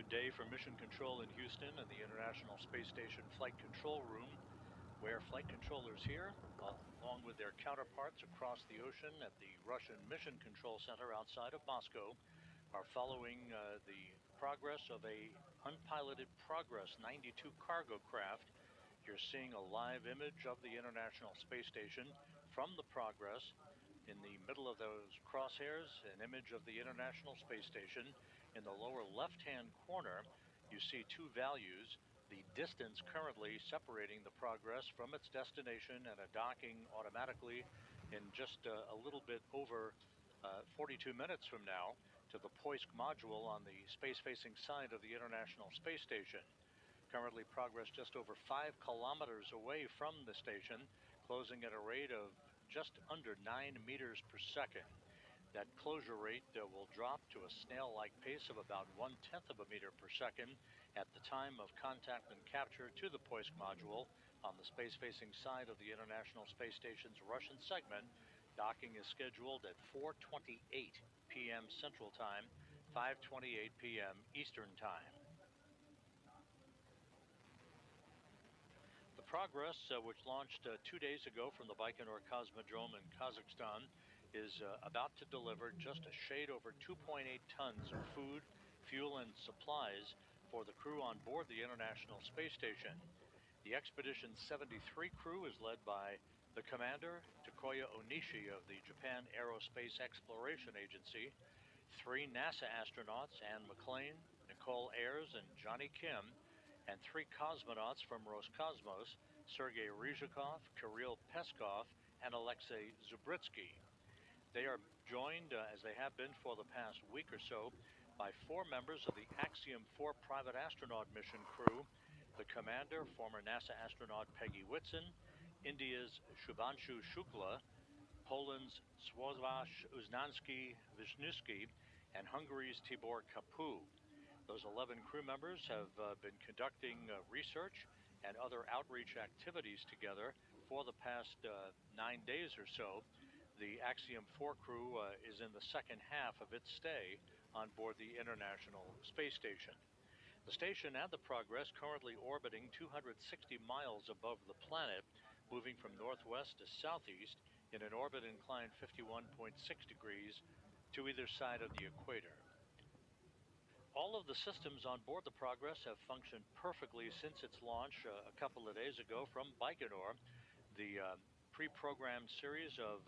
day for mission control in Houston and the International Space Station Flight Control Room, where flight controllers here, along with their counterparts across the ocean at the Russian Mission Control Center outside of Moscow, are following the progress of a unpiloted Progress 92 cargo craft. You're seeing a live image of the International Space Station from the Progress. In the middle of those crosshairs, an image of the International Space Station. In the lower left-hand corner, you see two values: the distance currently separating the Progress from its destination and a docking automatically in just a little bit over 42 minutes from now to the Poisk module on the space-facing side of the International Space Station. Currently, Progress just over 5 kilometers away from the station, closing at a rate of just under 9 meters per second. That closure rate will drop to a snail-like pace of about 1/10 of a meter per second at the time of contact and capture to the Poisk module on the space-facing side of the International Space Station's Russian segment. Docking is scheduled at 4:28 p.m. Central Time, 5:28 p.m. Eastern Time. The Progress, which launched 2 days ago from the Baikonur Cosmodrome in Kazakhstan, is about to deliver just a shade over 2.8 tons of food, fuel, and supplies for the crew on board the International Space Station. The Expedition 73 crew is led by the commander, Takuya Onishi of the Japan Aerospace Exploration Agency, 3 NASA astronauts, Anne McClain, Nicole Ayers, and Johnny Kim, and 3 cosmonauts from Roscosmos, Sergei Ryzhikov, Kirill Peskov, and Alexei Zubritsky. They are joined, as they have been for the past week or so, by 4 members of the Axiom 4 private astronaut mission crew: the commander, former NASA astronaut Peggy Whitson, India's Shubhanshu Shukla, Poland's Sławosz Uznanski-Wisniewski, and Hungary's Tibor Kapu. Those 11 crew members have been conducting research and other outreach activities together for the past 9 days or so. The Axiom 4 crew is in the second half of its stay on board the International Space Station. The station and the Progress currently orbiting 260 miles above the planet, moving from northwest to southeast in an orbit inclined 51.6 degrees to either side of the equator. All of the systems on board the Progress have functioned perfectly since its launch a couple of days ago from Baikonur. The pre-programmed series of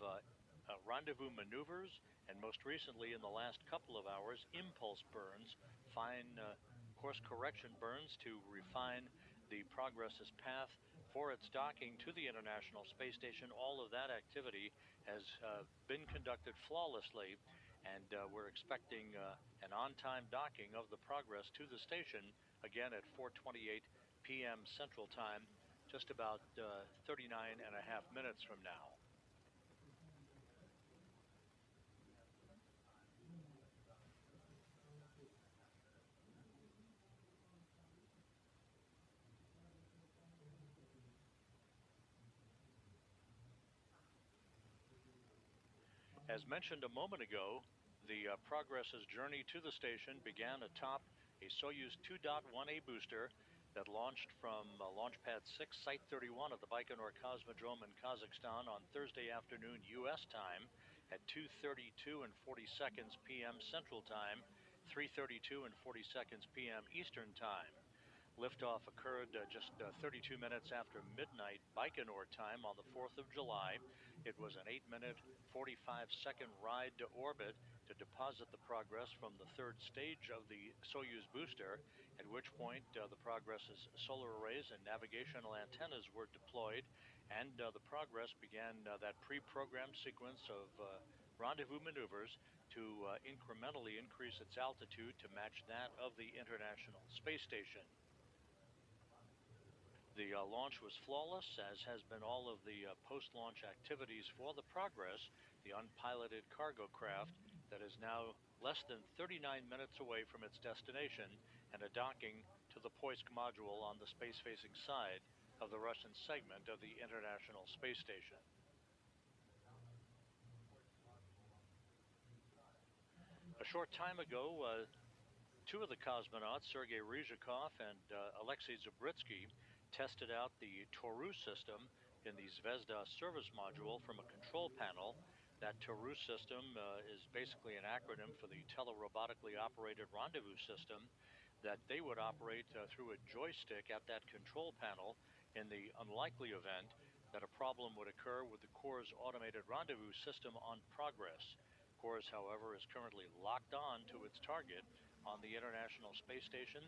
rendezvous maneuvers, and most recently in the last couple of hours, impulse burns, fine course correction burns to refine the Progress's path for its docking to the International Space Station. All of that activity has been conducted flawlessly, and we're expecting an on-time docking of the Progress to the station again at 4:28 p.m. Central Time, just about 39 and a half minutes from now. As mentioned a moment ago, the Progress's journey to the station began atop a Soyuz 2.1A booster that launched from Launch Pad 6, Site 31 of the Baikonur Cosmodrome in Kazakhstan on Thursday afternoon U.S. time at 2:32 and 40 seconds p.m. Central Time, 3:32 and 40 seconds p.m. Eastern Time. Liftoff occurred just 32 minutes after midnight Baikonur time on the 4th of July. It was an 8-minute, 45-second ride to orbit to deposit the Progress from the third stage of the Soyuz booster, at which point the Progress's solar arrays and navigational antennas were deployed, and the Progress began that pre-programmed sequence of rendezvous maneuvers to incrementally increase its altitude to match that of the International Space Station. The launch was flawless, as has been all of the post-launch activities for the Progress, the unpiloted cargo craft that is now less than 39 minutes away from its destination and a docking to the Poisk module on the space-facing side of the Russian segment of the International Space Station. A short time ago, Two of the cosmonauts, Sergei Ryzhikov and Alexei Zabritsky, tested out the Toru system in the Zvezda service module from a control panel. That Toru system is basically an acronym for the telerobotically operated rendezvous system that they would operate through a joystick at that control panel in the unlikely event that a problem would occur with the Core's automated rendezvous system on Progress. Course, however, is currently locked on to its target on the International Space Station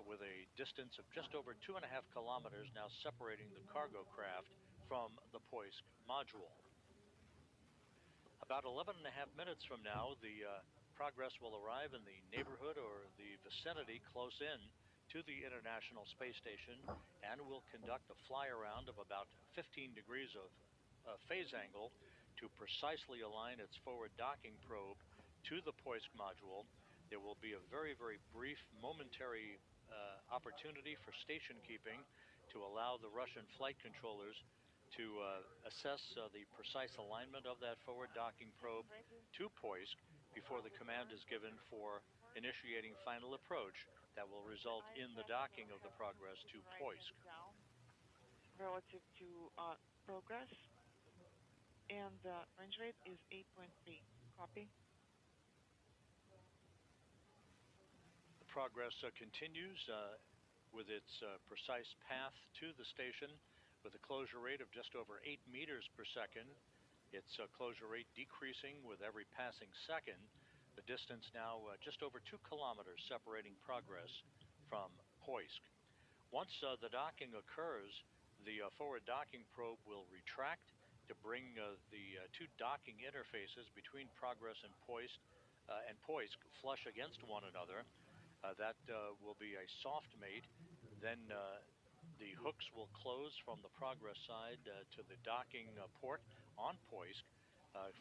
with a distance of just over 2.5 kilometers now separating the cargo craft from the Poisk module. About 11.5 minutes from now, the Progress will arrive in the neighborhood or the vicinity close in to the International Space Station and will conduct a fly around of about 15 degrees of phase angle to precisely align its forward docking probe to the Poisk module. There will be a very, very brief momentary opportunity for station keeping to allow the Russian flight controllers to assess the precise alignment of that forward docking probe to Poisk before the command is given for initiating final approach that will result in the docking of the Progress to Poisk. Relative to Progress, and the range rate is 8.3. Copy. The Progress continues with its precise path to the station with a closure rate of just over 8 meters per second. Its closure rate decreasing with every passing second. The distance now just over 2 kilometers separating Progress from Poisk. Once the docking occurs, the forward docking probe will retract to bring the two docking interfaces between Progress and Poisk flush against one another. That will be a soft mate. Then the hooks will close from the Progress side to the docking port on Poisk,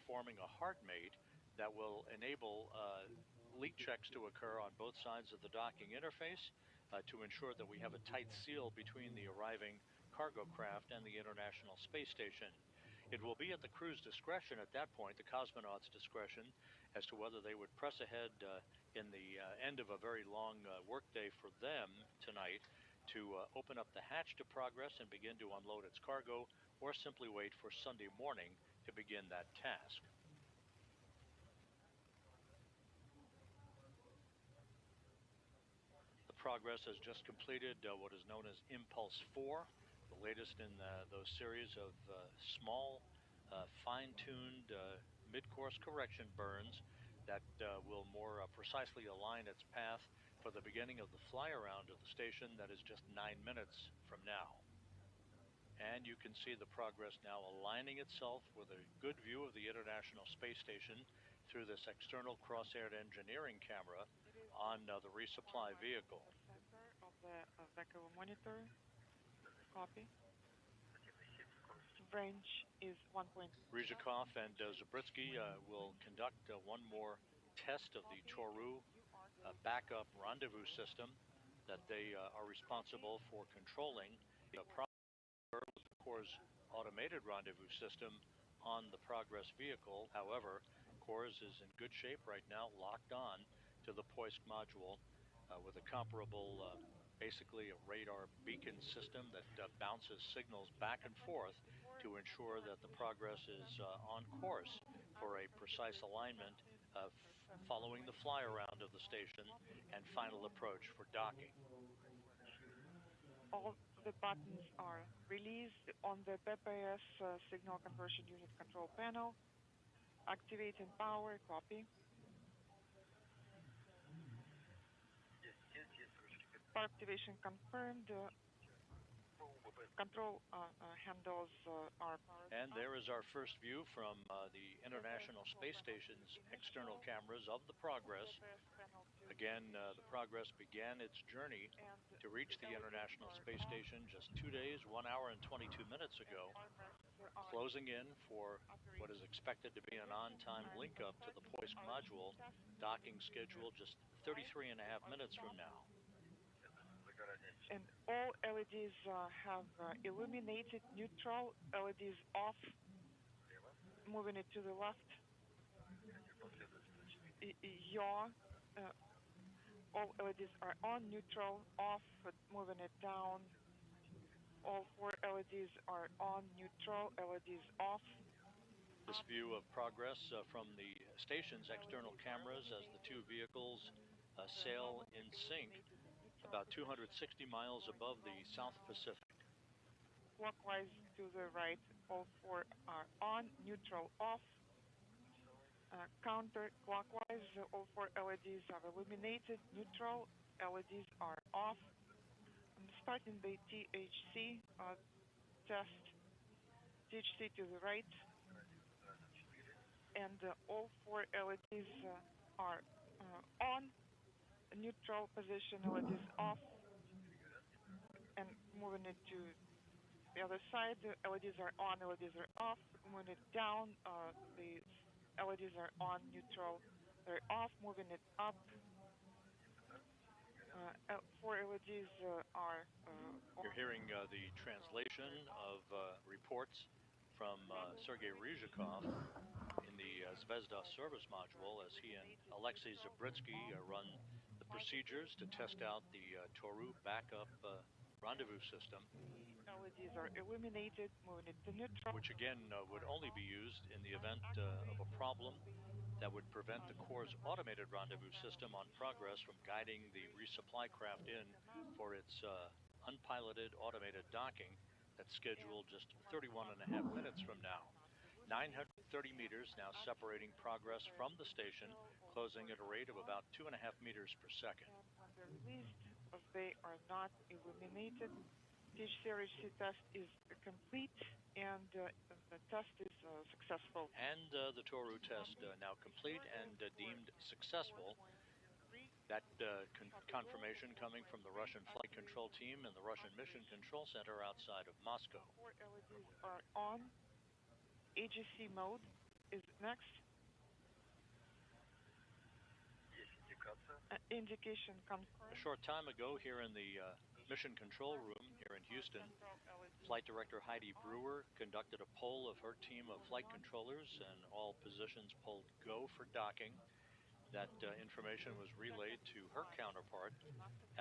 forming a hard mate that will enable leak checks to occur on both sides of the docking interface to ensure that we have a tight seal between the arriving cargo craft and the International Space Station. It will be at the crew's discretion at that point, the cosmonauts' discretion, as to whether they would press ahead in the end of a very long workday for them tonight to open up the hatch to Progress and begin to unload its cargo, or simply wait for Sunday morning to begin that task. The Progress has just completed what is known as Impulse 4, the latest in those series of small, fine-tuned mid-course correction burns that will more precisely align its path for the beginning of the fly-around of the station that is just 9 minutes from now. And you can see the Progress now aligning itself with a good view of the International Space Station through this external cross-aired engineering camera on the resupply vehicle. Center of the vehicle monitor. Copy. Range is 1. Ryzhikov and Zabritsky will conduct one more test of the Toru backup rendezvous system that they are responsible for controlling. The Core's automated rendezvous system on the Progress vehicle. However, Core's is in good shape right now, locked on to the Poisk module with a comparable, basically a radar beacon system that bounces signals back and forth to ensure that the Progress is on course for a precise alignment following the fly around of the station and final approach for docking. All the buttons are released on the PPS signal conversion unit control panel. Activating power. Copy. Power activation confirmed. Control handles are powered. And there is our first view from the International Space Station's external cameras of the Progress. Again, the Progress began its journey to reach the International Space Station just 2 days, 1 hour and 22 minutes ago, closing in for what is expected to be an on-time link-up to the Poisk module, docking schedule just 33.5 minutes from now. And all LEDs have illuminated neutral, LEDs off, moving it to the left. Yaw All LEDs are on, neutral, off, moving it down. All 4 LEDs are on, neutral, LEDs off. This view of progress from the station's external cameras as the two vehicles sail in sync about 260 miles above the South Pacific. Clockwise to the right, all 4 are on, neutral, off. Counterclockwise, all 4 LEDs are illuminated, neutral, LEDs are off. I'm starting the THC test. THC to the right, and all 4 LEDs are on, neutral position, LEDs off, and moving it to the other side, the LEDs are on, LEDs are off. Moving it down, the LEDs are on, neutral, they're off. Moving it up, 4 LEDs are You're hearing the translation of reports from Sergei Ryzhikov in the Zvezda service module as he and Alexei Zabritsky run the procedures to test out the Toru backup rendezvous system. The LEDs are illuminated, moving it to neutral. Which again would only be used in the event of a problem that would prevent the Corps' automated rendezvous system on progress from guiding the resupply craft in for its unpiloted automated docking that's scheduled just 31 and a half minutes from now. 930 meters now separating progress from the station, closing at a rate of about 2.5 meters per second. And when they're released, they are not illuminated. THC test is complete, and the test is successful. And the Toru test now complete and deemed successful. That confirmation coming from the Russian Flight Control Team and the Russian Mission Control Center outside of Moscow. 4 LEDs are on. AGC mode is next. Indication confirmed. A short time ago here in the Mission Control Room here in Houston, Flight Director Heidi Brewer conducted a poll of her team of flight controllers, and all positions polled go for docking. That information was relayed to her counterpart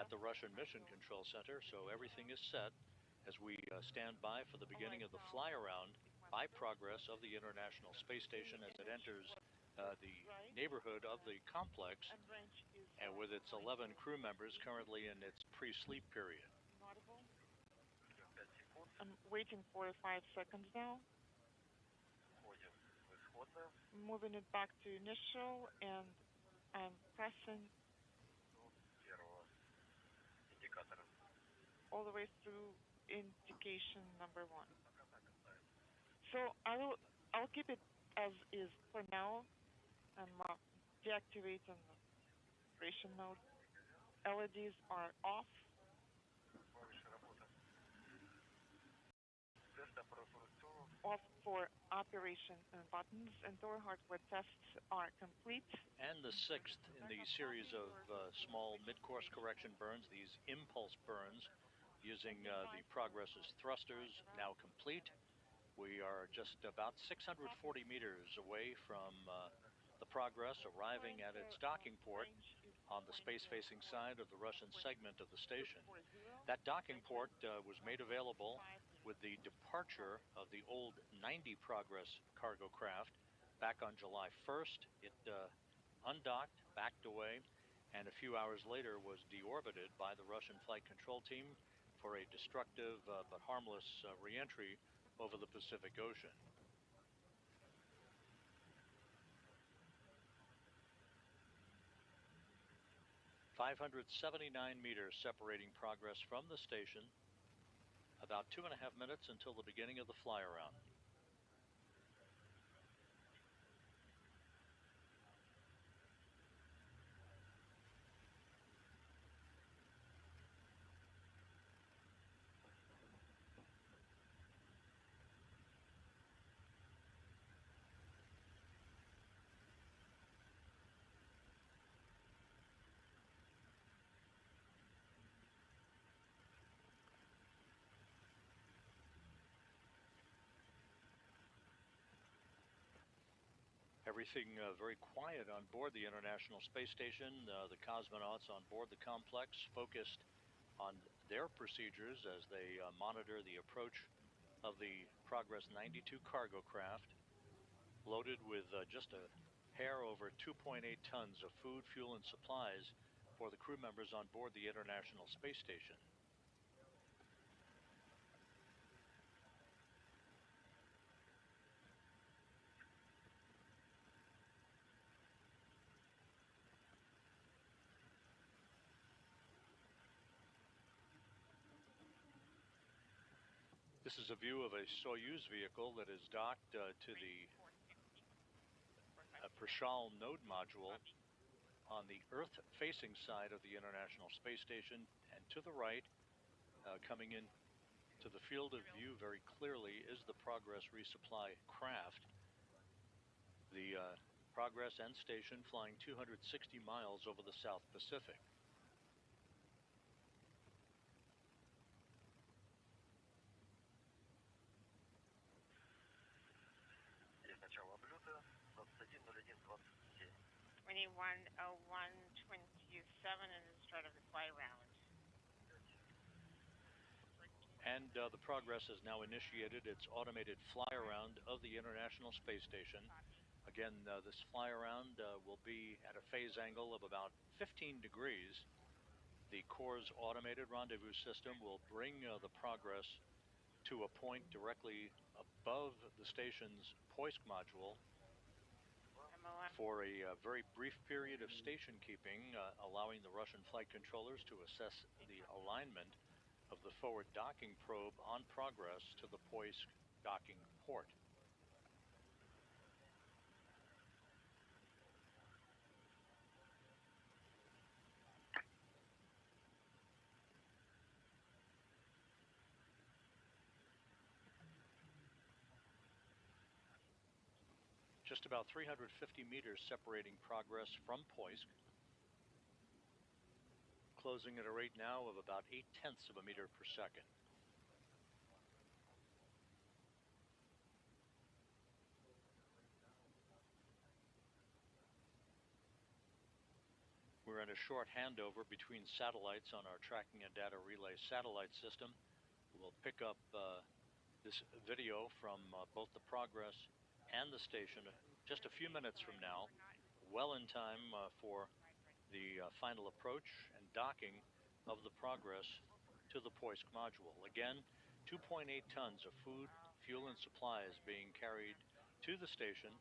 at the Russian Mission Control Center, so everything is set as we stand by for the beginning of the fly-around by progress of the International Space Station as it enters the neighborhood of the complex, and with its 11 crew members currently in its pre-sleep period. I'm waiting for 5 seconds now. Moving it back to initial, and I'm pressing all the way through indication number 1. So I'll keep it as is for now. I'm deactivating the operation mode. LEDs are off. Off for operation buttons, and door hardware tests are complete. And the 6th in the series of small mid-course correction burns, these impulse burns using the Progress's thrusters, now complete. We are just about 640 meters away from the Progress arriving at its docking port on the space-facing side of the Russian segment of the station. That docking port was made available with the departure of the old 90 Progress cargo craft back on July 1st. It undocked, backed away, and a few hours later was deorbited by the Russian Flight Control Team for a destructive but harmless re-entry over the Pacific Ocean. ...579 meters separating Progress from the station. About 2.5 minutes until the beginning of the fly-around. Everything very quiet on board the International Space Station. The cosmonauts on board the complex focused on their procedures as they monitor the approach of the Progress 92 cargo craft, loaded with just a hair over 2.8 tons of food, fuel, and supplies for the crew members on board the International Space Station. This is a view of a Soyuz vehicle that is docked to the Prishal node module on the Earth-facing side of the International Space Station, and to the right, coming in to the field of view very clearly, is the Progress resupply craft. The Progress end station flying 260 miles over the South Pacific. Начало облета 21:01:27. 21:01:27 and the start of the fly round. And the Progress has now initiated its automated fly-around of the International Space Station. Again, this fly-around will be at a phase angle of about 15 degrees. The Corps' automated rendezvous system will bring the Progress to a point directly above the station's Poisk module for a very brief period of station keeping, allowing the Russian flight controllers to assess the alignment of the forward docking probe on Progress to the Poisk docking port. Just about 350 meters separating Progress from Poisk, closing at a rate now of about 0.8 of a meter per second. We're in a short handover between satellites on our tracking and data relay satellite system. We'll pick up this video from both the Progress and the station just a few minutes from now, well in time for the final approach and docking of the Progress to the Poisk module. Again, 2.8 tons of food, fuel, and supplies being carried to the station.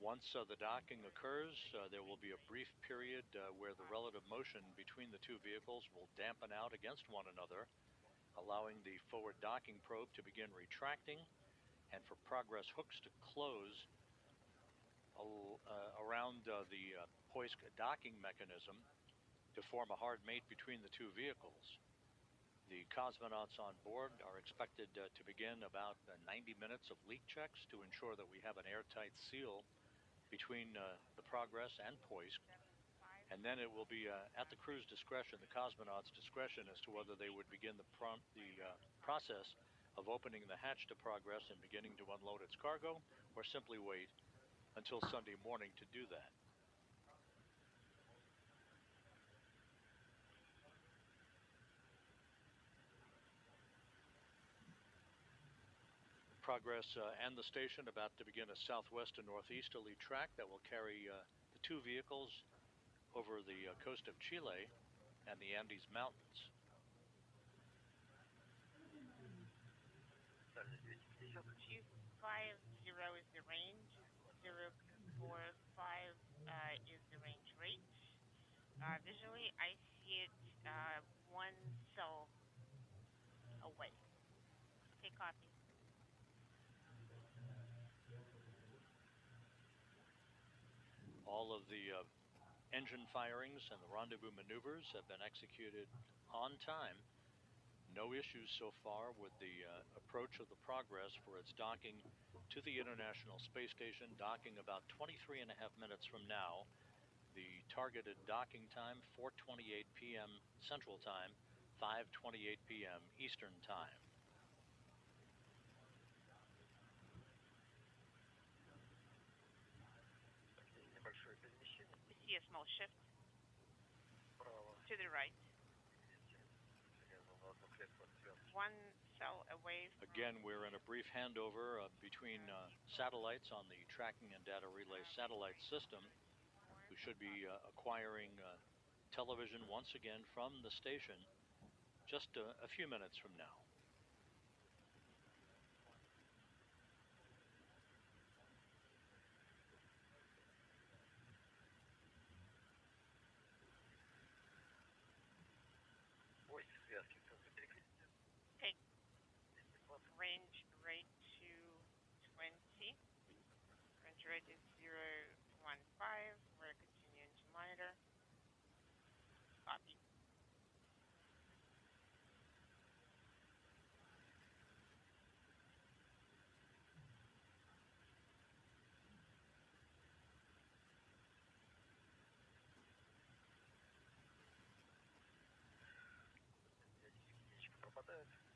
Once the docking occurs, there will be a brief period where the relative motion between the two vehicles will dampen out against one another, allowing the forward docking probe to begin retracting and for Progress hooks to close around the Poisk docking mechanism to form a hard mate between the two vehicles. The cosmonauts on board are expected to begin about 90 minutes of leak checks to ensure that we have an airtight seal between the Progress and Poisk. And then it will be at the crew's discretion, the cosmonauts' discretion, as to whether they would begin the process of opening the hatch to Progress and beginning to unload its cargo, or simply wait until Sunday morning to do that. Progress and the station about to begin a southwest to northeasterly track that will carry the two vehicles over the coast of Chile and the Andes Mountains. 250 is the range, 045 is the range rate. Visually, I see it 1 cell away. Okay, copy. All of the engine firings and the rendezvous maneuvers have been executed on time. No issues so far with the approach of the Progress for its docking to the International Space Station, docking about 23.5 minutes from now. The targeted docking time, 4:28 p.m. Central Time, 5:28 p.m. Eastern Time. We see a small shift to the right. One cell away from... Again, we're in a brief handover between satellites on the tracking and data relay satellite system. We should be acquiring television once again from the station just a few minutes from now. Take range rate to 20. Range rate is 015. We're continuing to monitor. Copy.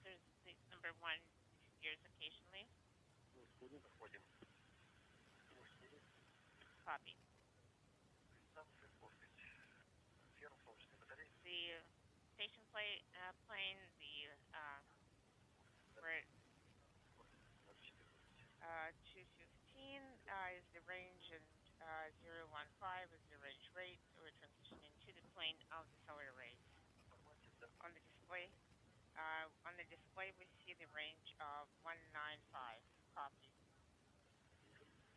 There's the number one disappears occasionally. Copy. The station plane, we're at 215 is the range, and 015 is the range rate. So we're transitioning to the plane of the solar arrays. On the display, we see the range of 195. Copy.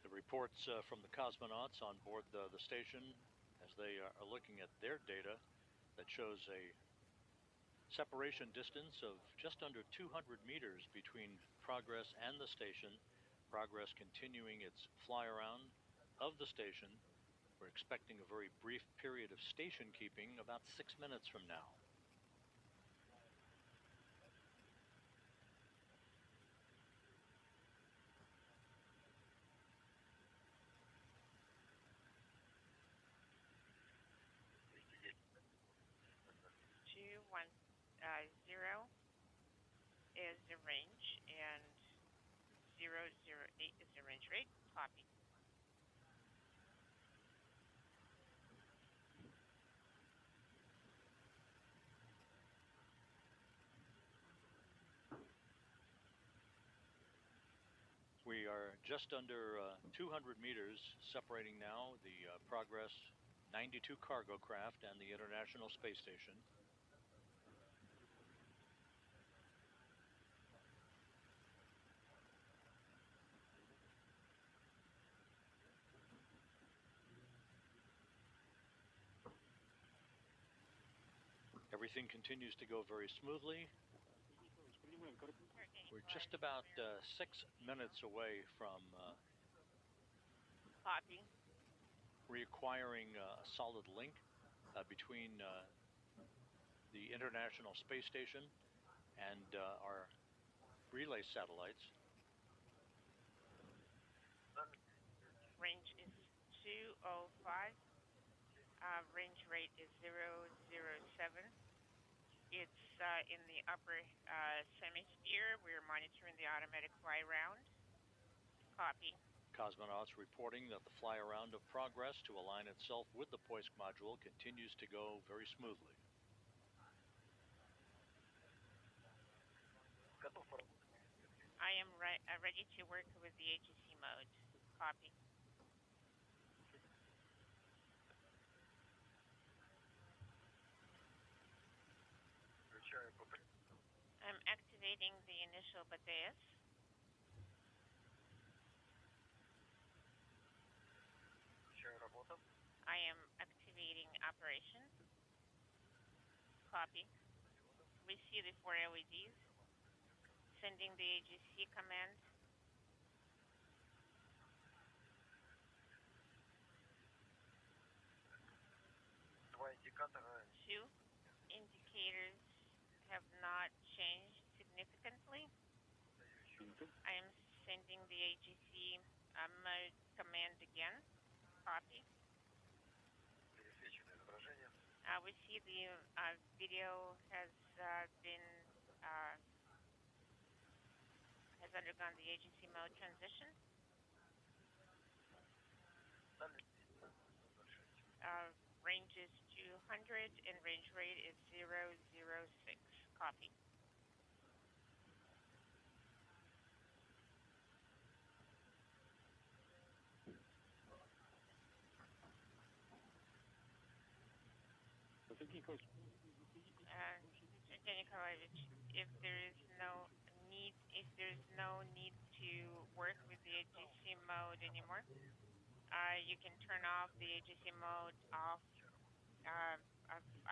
The reports from the cosmonauts on board the station as they are looking at their data that shows a separation distance of just under 200 meters between Progress and the station. Progress continuing its fly around of the station. We're expecting a very brief period of station keeping about 6 minutes from now. Zero is the range, and 008 is the range rate. Copy. We are just under 200 meters separating now the Progress 92 cargo craft and the International Space Station. Everything continues to go very smoothly. We're just about 6 minutes away from Copy. reacquiring a solid link between the International Space Station and our relay satellites. Range is 205. Range rate is 007. It's in the upper semisphere. We're monitoring the automatic fly around. Copy. Cosmonauts reporting that the fly around of Progress to align itself with the Poisk module continues to go very smoothly. I am ready to work with the AGC mode. Copy. I'm activating the initial BTS. I am activating operation. Copy. We see the 4 LEDs. Sending the AGC command. Two indicators have not changed significantly. I am sending the AGC mode command again. Copy. We see the video has undergone the AGC mode transition. and range rate is 006. Copy. Sergei Nikolaevich, if there's no need to work with the AGC mode anymore, you can turn off the AGC mode off.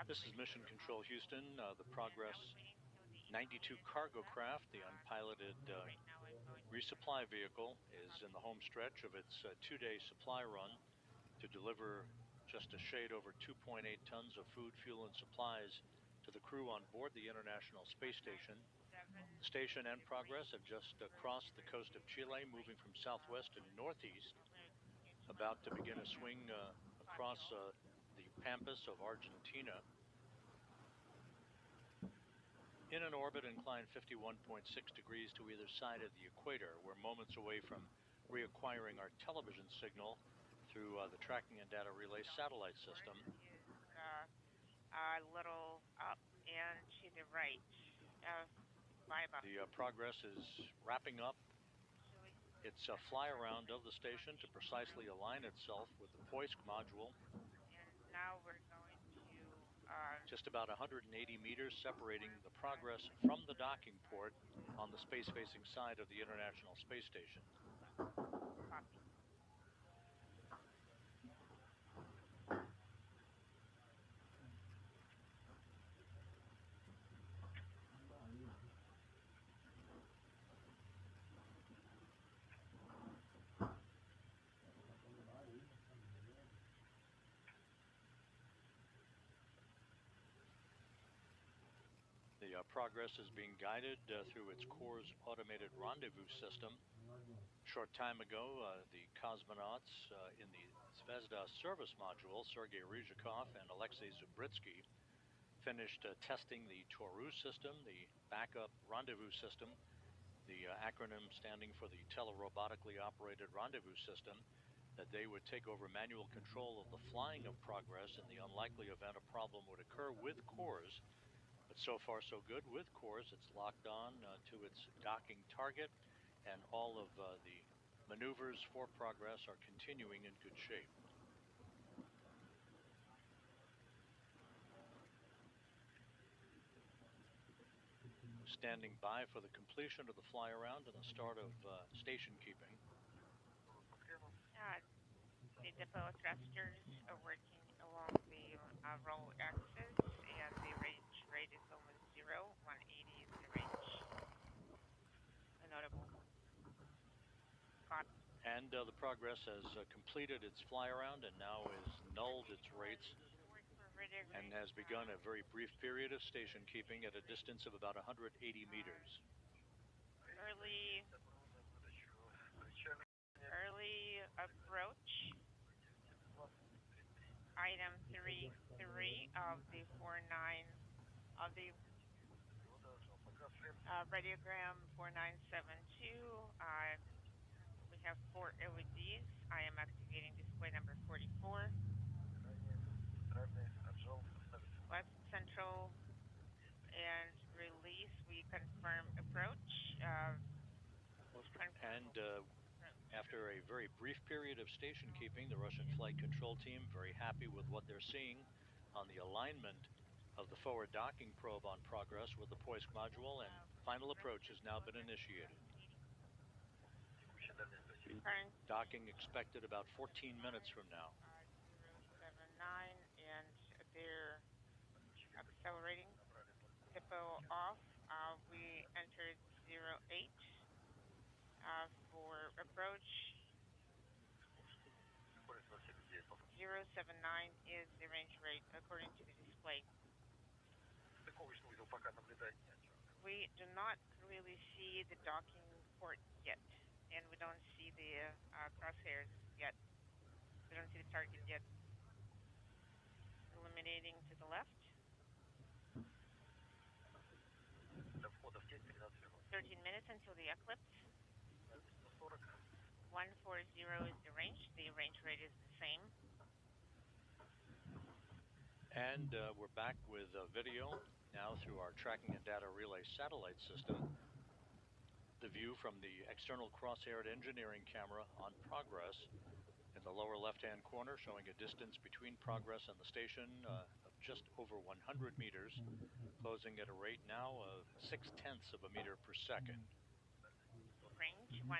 This is Mission Control Houston. The Progress 92 cargo craft, the unpiloted resupply vehicle, is in the home stretch of its two-day supply run to deliver just a shade over 2.8 tons of food, fuel, and supplies to the crew on board the International Space Station. The station and Progress have just crossed the coast of Chile, moving from southwest to northeast, about to begin a swing across the pampas of Argentina. In an orbit inclined 51.6 degrees to either side of the equator, we're moments away from reacquiring our television signal through the Tracking and Data Relay satellite system. A little up and to the right. The Progress is wrapping up its fly-around of the station to precisely align itself with the Poisk module. And now we're going to... just about 180 meters separating the Progress from the docking port on the space-facing side of the International Space Station. Copy. The Progress is being guided through its core's automated rendezvous system. A short time ago, the cosmonauts in the Zvezda service module, Sergei Ryzhikov and Alexei Zubritsky, finished testing the Taurus system, the backup rendezvous system, the acronym standing for the telerobotically operated rendezvous system, that they would take over manual control of the flying of Progress in the unlikely event a problem would occur with cores. But so far so good with cores. It's locked on to its docking target, and all of the maneuvers for Progress are continuing in good shape. Standing by for the completion of the fly-around and the start of station keeping. The depot thrusters are working along the roll axis, and the range rate is almost 0. 180 is the range. A notable. Copy. And the Progress has completed its fly-around and now has nulled its rates and has begun a very brief period of station keeping at a distance of about 180 meters. Early approach. Item 3.3 of the 49 of the radiogram 4972. We have 4 LEDs. I am activating display number 44. West Central and release. We confirm approach. After a very brief period of station keeping, the Russian flight control team very happy with what they're seeing on the alignment of the forward docking probe on Progress with the Poisk module, and final approach has now been initiated. Docking expected about 14 minutes from now. 079, and they're accelerating. Depot off. We entered 08 for approach. 079 is the range rate according to the display. We do not really see the docking port yet, and we don't see the crosshairs yet. We don't see the target yet. Eliminating to the left. 13 minutes until the eclipse. 140 is the range. The range rate is the same. And And we're back with video now through our tracking and data relay satellite system. The view from the external cross-haired engineering camera on Progress in the lower left-hand corner, showing a distance between Progress and the station of just over 100 meters, closing at a rate now of 0.6 of a meter per second. Range 120.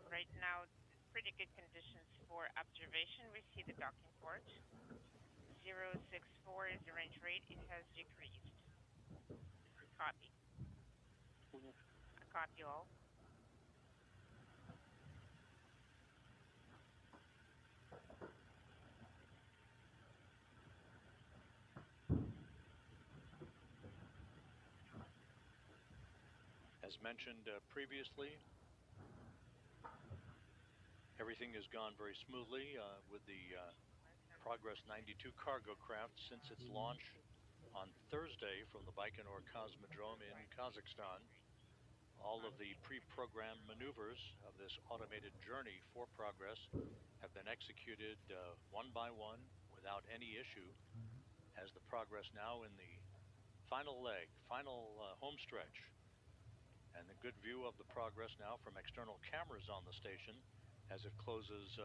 Right now, pretty good conditions for observation. We see the docking port. 064 is the range rate. It has decreased. Copy. I copy all. As mentioned previously, everything has gone very smoothly with the Progress 92 cargo craft since its launch on Thursday from the Baikonur Cosmodrome in Kazakhstan. All of the pre-programmed maneuvers of this automated journey for Progress have been executed one by one without any issue, as the Progress now in the final leg, final home stretch. And a good view of the Progress now from external cameras on the station as it closes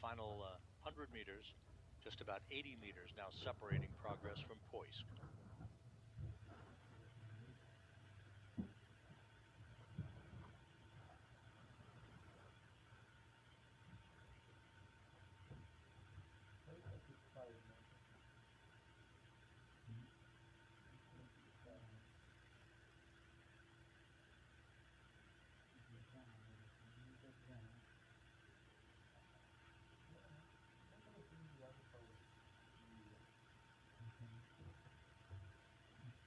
final 100 meters, just about 80 meters now separating Progress from Poisk.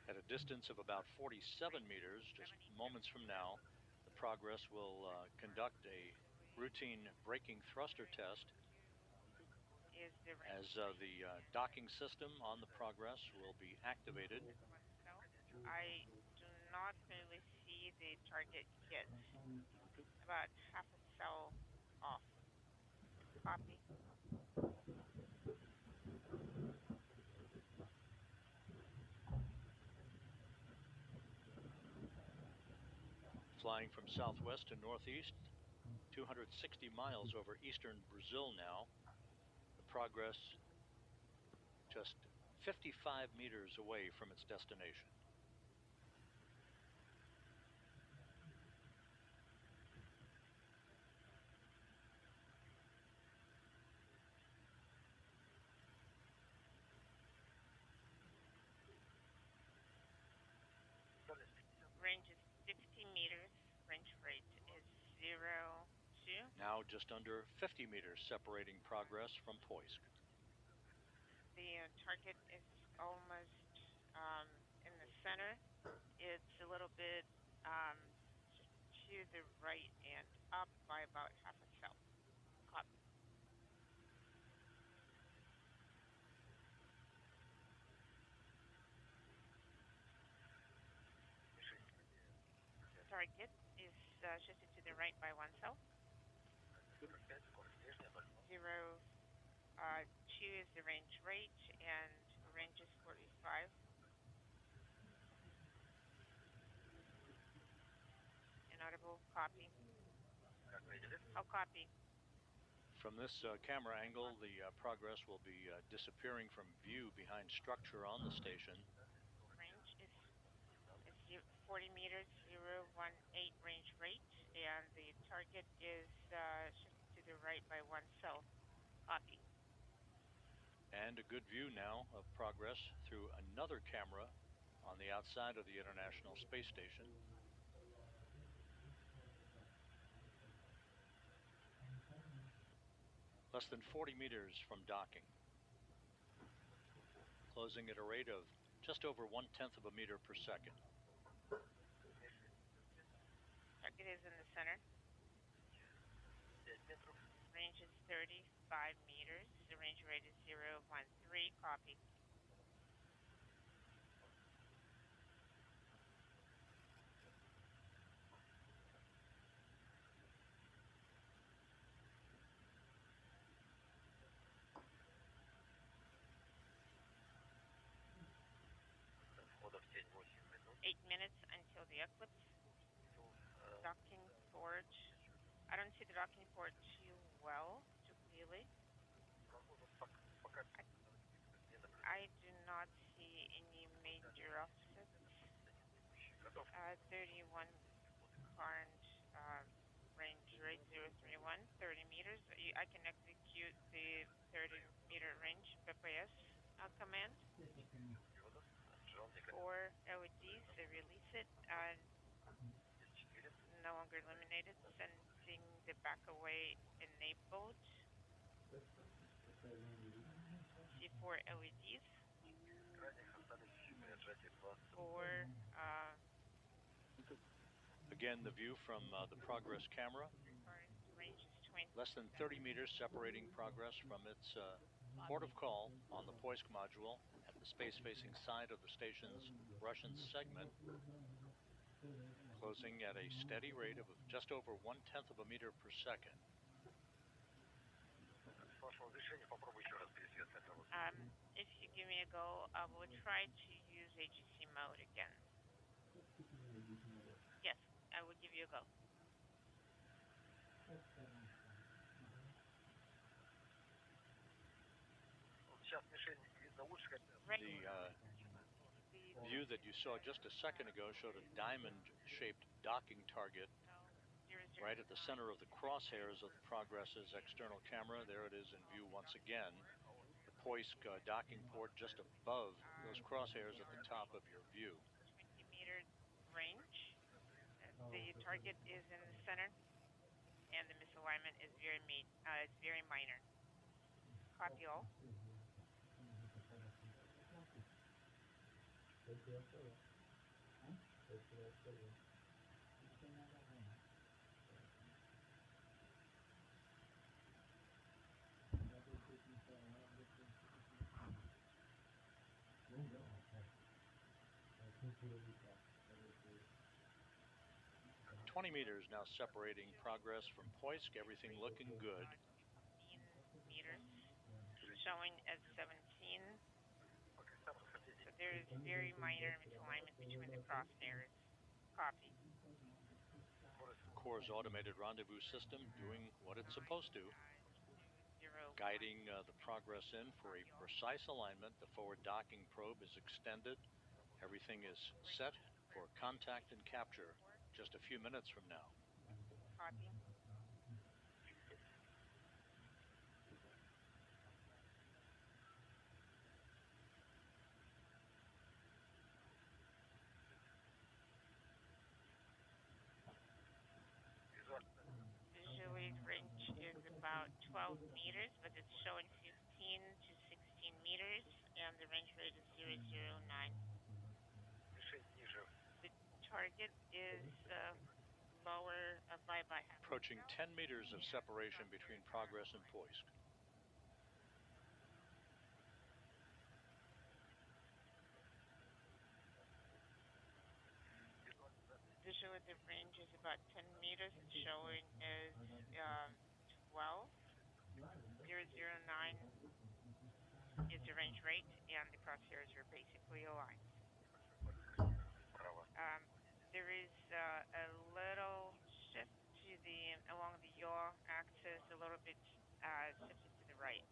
At a distance of about 47 meters, just moments from now, the Progress will conduct a routine braking thruster test as the docking system on the Progress will be activated. I do not clearly see the target yet. About half a cell off. Copy. Flying from southwest to northeast, 260 miles over eastern Brazil now. The Progress just 55 meters away from its destination. Range is 50 meters. Range rate is 02. Now just under 50 meters separating Progress from Poisk. The target is almost in the center. It's a little bit to the right and up by about half a cell. Copy. Target is shifted to the right by 1 cell. 02 is the range rate, and range is 45. Inaudible, copy. I'll copy. From this camera angle, the Progress will be disappearing from view behind structure on the station. Range is 40 meters, 018 range rate, and the target is shifted to the right by 1 cell. Copy. And a good view now of Progress through another camera on the outside of the International Space Station. Less than 40 meters from docking. Closing at a rate of just over 1/10 of a meter per second. Target is in the center. Range is 35 meters. The range rate is 013. Copy. port. I don't see the docking port too clearly. I do not see any major offsets. 31 current range rate 031, 30 meters. I can execute the 30-meter range PPS command. 4 LEDs, release it. No longer illuminated. Sending the back away enabled. C4 LEDs. 4. Again, the view from the Progress camera. Range is 20. Less than 30 meters separating Progress from its port of call on the Poisk module at the space-facing side of the station's Russian segment, closing at a steady rate of just over 1/10 of a meter per second. If you give me a go, I will try to use AGC mode again. Yes, I will give you a go. The view that you saw just a second ago showed a diamond-shaped docking target right at the center of the crosshairs of the Progress's external camera. There it is in view once again. The Poisk docking port just above those crosshairs at the top of your view. 20-meter range. The target is in the center, and the misalignment is very minor. Copy all. "20 meters now separating Progress from Poisk. Everything looking good." 15 meters, showing at 17. So there is very minor misalignment between the crosshairs. Copy. Core's automated rendezvous system doing what it's supposed to, guiding the Progress in for a precise alignment. The forward docking probe is extended. Everything is set for contact and capture just a few minutes from now. Copy. Visually, range is about 12 meters, but it's showing 15 to 16 meters, and the range rate is 009. The target is lower by half. Approaching 10 meters of separation between Progress and Poisk. Visually, the range is about 10 meters. It's showing as 12. 009 is the range rate, and the crosshairs are basically aligned. There is a little shift to along the yaw axis, a little bit shifted to the right.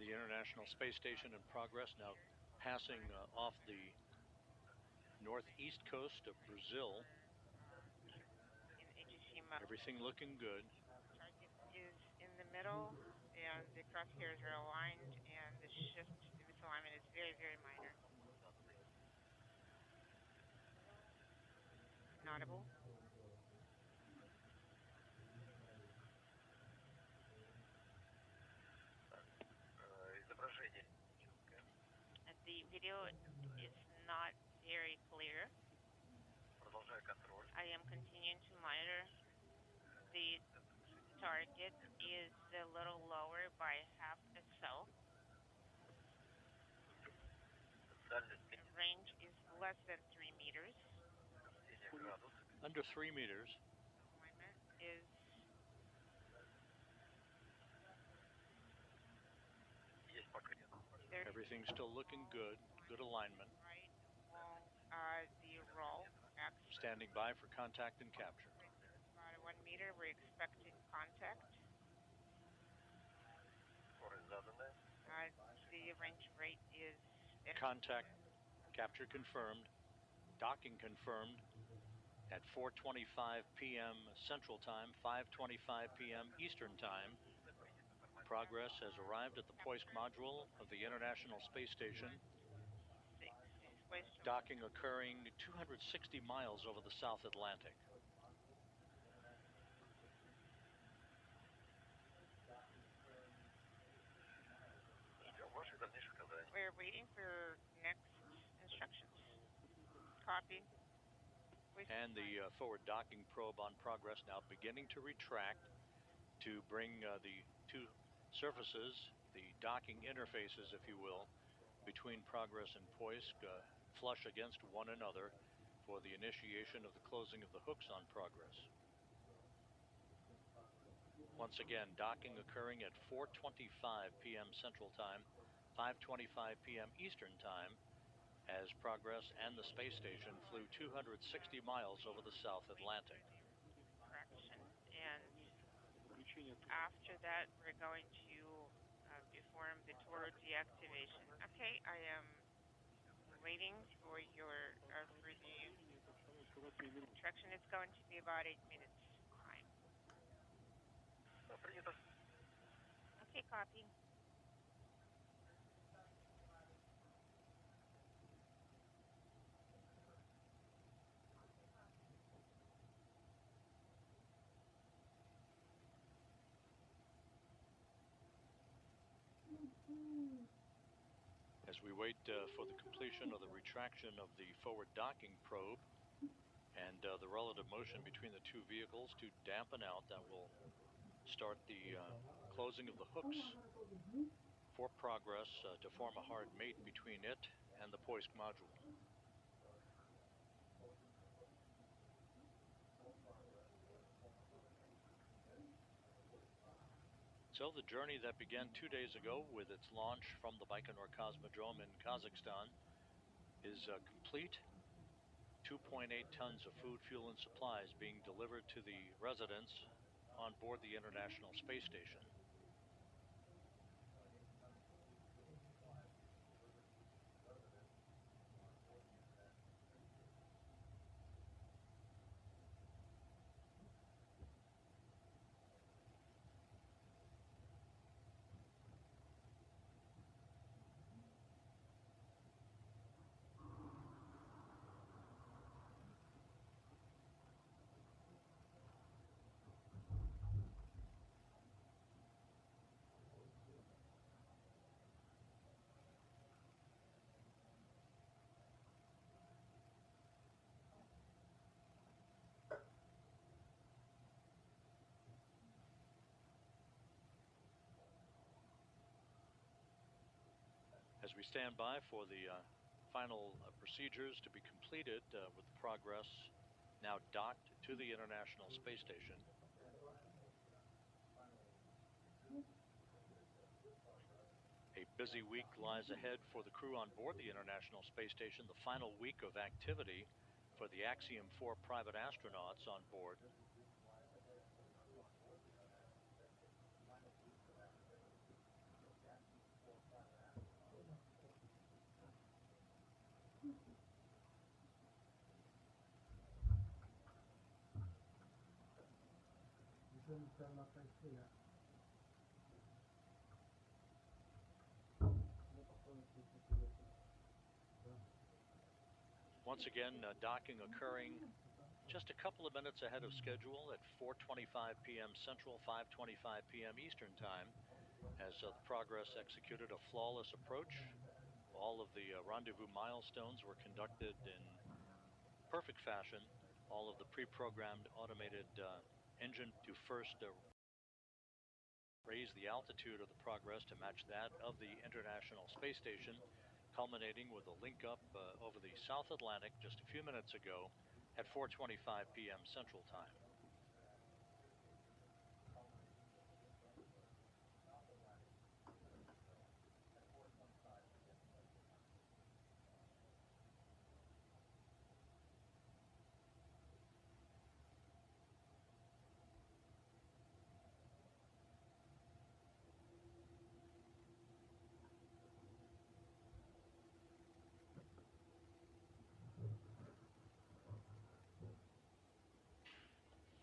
The International Space Station in Progress now passing off the northeast coast of Brazil. Everything looking good. Target is in the middle, and the crosshairs are aligned, and the misalignment is very minor. Inaudible. The video is not very clear. I am continuing to monitor. The target is a little lower by half itself. The range is less than 3 meters. Under 3 meters. Alignment is Есть пока нет. there's Everything's still looking good. Good alignment. right along the roll axis. Standing by for contact and capture. About 1 meter, we're expecting contact. Скорость заданная. The range rate is Contact, capture confirmed, docking confirmed at 4:25 p.m. Central Time, 5:25 p.m. Eastern Time. Progress has arrived at the Poisk module of the International Space Station. Docking occurring 260 miles over the South Atlantic. Ждем ваших дальнейших указаний. We're waiting for next instructions. Copy. And the forward docking probe on progress now beginning to retract to bring the two surfaces, the docking interfaces, if you will, between Progress and Poisk flush against one another for the initiation of the closing of the hooks on Progress. Once again, docking occurring at 4:25 p.m. Central Time, 5:25 p.m. Eastern Time, as Progress and the space station flew 260 miles over the South Atlantic. Correction. And after that, we're going to perform the total deactivation. Okay, I am waiting for your for the instruction. It's going to be about 8 minutes time. Принято. Okay, copy. As we wait for the completion of the retraction of the forward docking probe and the relative motion between the two vehicles to dampen out, that will start the closing of the hooks for Progress to form a hard mate between it and the Poisk module. So the journey that began 2 days ago with its launch from the Baikonur Cosmodrome in Kazakhstan is complete. 2.8 tons of food, fuel, and supplies being delivered to the residents on board the International Space Station. As we stand by for the final procedures to be completed with Progress now docked to the International Space Station. A busy week lies ahead for the crew on board the International Space Station, the final week of activity for the Axiom 4 private astronauts on board. Once again, docking occurring just a couple of minutes ahead of schedule at 4:25 p.m. Central, 5:25 p.m. Eastern Time, as the Progress executed a flawless approach. All of the rendezvous milestones were conducted in perfect fashion. All of the pre-programmed automated engine to first raise the altitude of the Progress to match that of the International Space Station, culminating with a link up over the South Atlantic just a few minutes ago at 4:25 p.m. Central Time.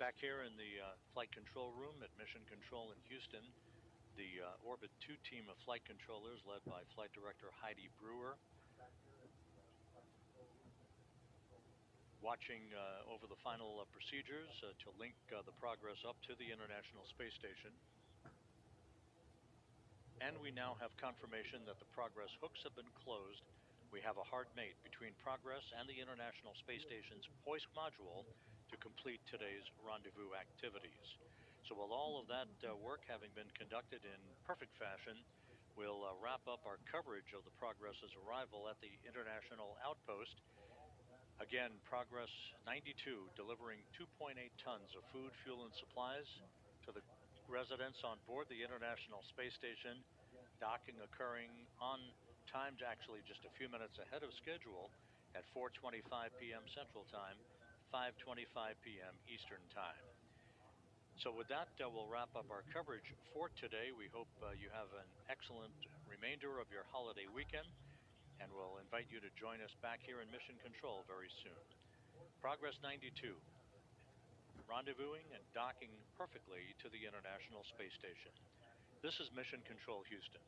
Back here in the flight control room at Mission Control in Houston, the Orbit 2 team of flight controllers led by Flight Director Heidi Brewer, watching over the final procedures to link the Progress up to the International Space Station. And we now have confirmation that the Progress hooks have been closed. We have a hard mate between Progress and the International Space Station's hoist module to complete today's rendezvous activities. So while all of that work having been conducted in perfect fashion, we'll wrap up our coverage of the Progress's arrival at the International Outpost. Again, Progress 92 delivering 2.8 tons of food, fuel, and supplies to the residents on board the International Space Station, docking occurring on time, actually just a few minutes ahead of schedule at 4:25 p.m. Central Time, 5:25 p.m. Eastern Time. So with that, we'll wrap up our coverage for today. We hope you have an excellent remainder of your holiday weekend, and we'll invite you to join us back here in Mission Control very soon. Progress 92, rendezvousing and docking perfectly to the International Space Station. This is Mission Control Houston.